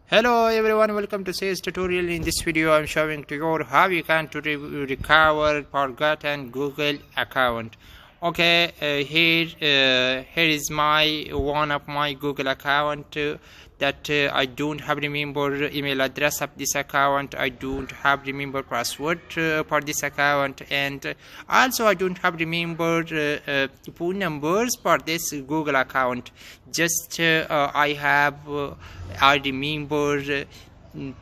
Hello everyone, welcome to this tutorial. In this video I'm showing to you how you can recover forgotten Google account. Okay, here is my one of my Google account that I don't have remember email address of this account. I don't have remember password for this account, and also I don't have remember phone numbers for this Google account. Just I remember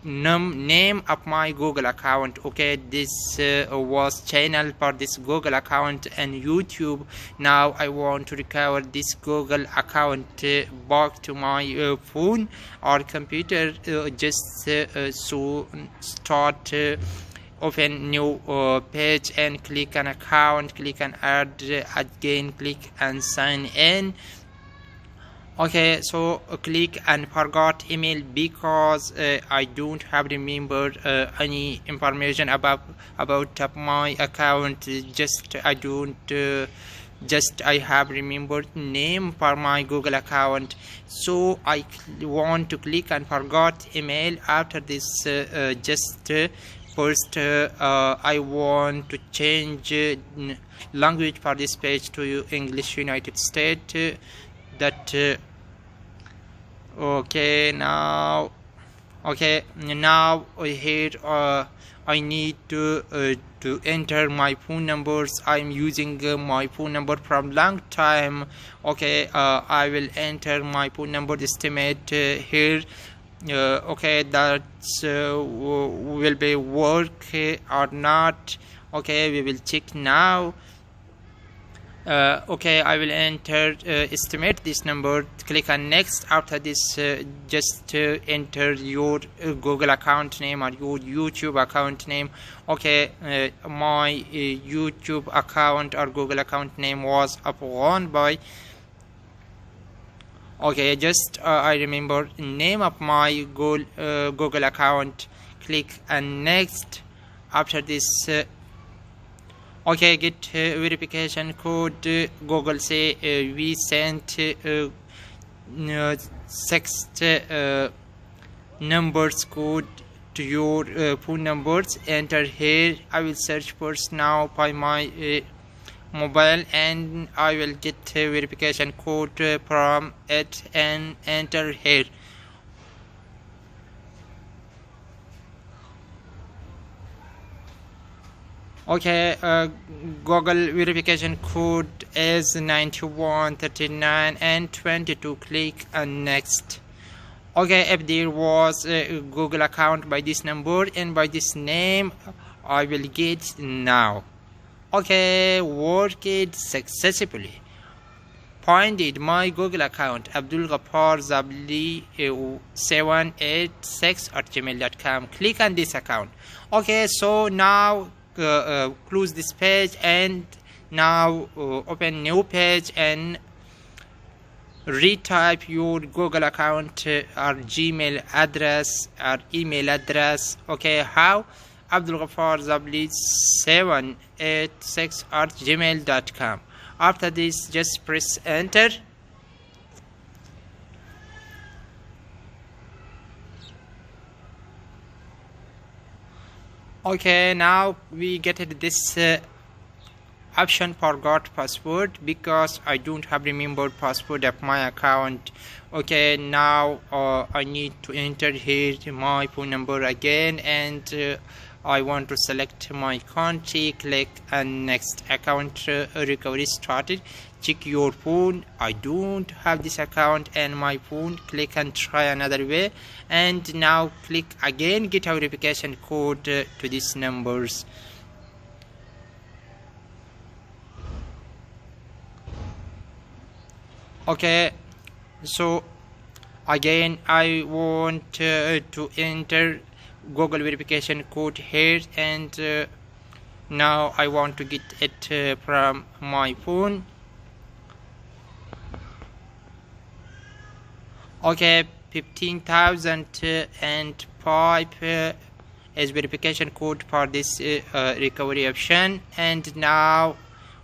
name of my Google account. Okay, this was channel for this Google account and YouTube. Now I want to recover this Google account back to my phone or computer. So start open new page and click on account, click on add again, click and sign in. Okay, so click and forgot email because I don't have remembered any information about my account. Just I have remembered name for my Google account. So I want to click and forgot email. After this, first I want to change language for this page to English United States. Now here I need to enter my phone numbers. I'm using my phone number from long time. Okay, I will enter my phone number estimate here. Okay, that's will be work or not. Okay, we will check now. Okay, I will enter estimate this number. Click on next. After this, just enter your Google account name or your YouTube account name. Okay, my YouTube account or Google account name was Afghan by. Okay, just I remember name of my Google account. Click on next. After this, okay, get verification code. Google say we sent 6 numbers code to your phone numbers. Enter here. I will search first now by my mobile, and I will get verification code from it and enter here. Okay, Google verification code is 91 39 and 22. Click on next. Okay, if there was a Google account by this number and by this name, I will get now. Okay, worked successfully. Finded my Google account Abdul Ghaffar Zabli 786@gmail.com. Click on this account. Okay, so now close this page and now open new page and retype your Google account or Gmail address or email address. Okay, how? Abdul Ghaffar Zabli 786@gmail.com. After this, just press enter. Okay, now we get this option forgot password because I don't have remembered password of my account. Okay, now I need to enter here my phone number again, and I want to select my country. Click on next. Account recovery started. Check your phone. I don't have this account and my phone. Click and try another way, and now click again get a verification code to these numbers. Okay, so again I want to enter Google verification code here, and now I want to get it from my phone. Okay, 15,005 is verification code for this recovery option, and now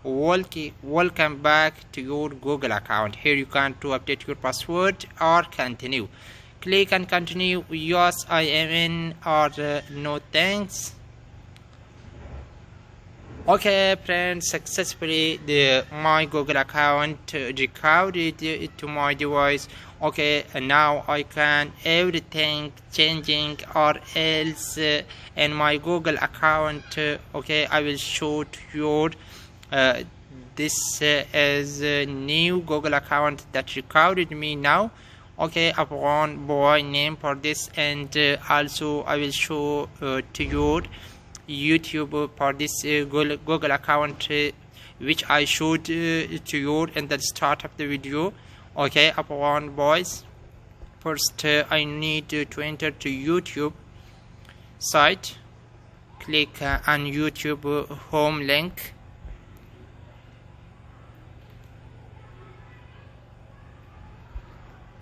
welcome back to your Google account. Here you can to update your password or continue. click and continue. Yes, I am in, or no thanks. Okay friends, successfully my Google account recorded to my device. Okay, and now I can everything changing or else in my Google account. Okay, I will show to you. This is a new Google account that recorded me now. Okay, upon boy name for this, and also I will show to you YouTube for this Google account which I showed to you in the start of the video. Okay, upon boys, first I need to enter to YouTube site. Click on YouTube home link.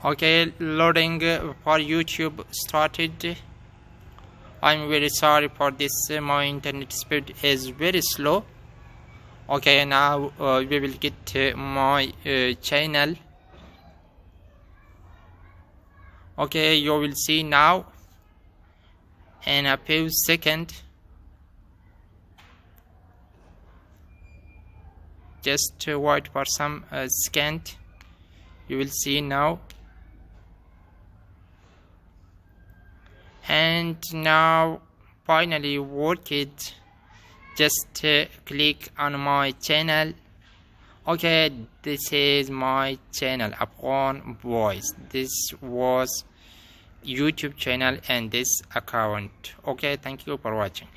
Okay, loading for YouTube started. I'm very sorry for this, my internet speed is very slow. Okay, now we will get my channel. Okay, you will see now in a few seconds. Just wait for some second. You will see now. And now finally work it. Just click on my channel. Okay, this is my channel upon voice. This was YouTube channel and this account. Okay, thank you for watching.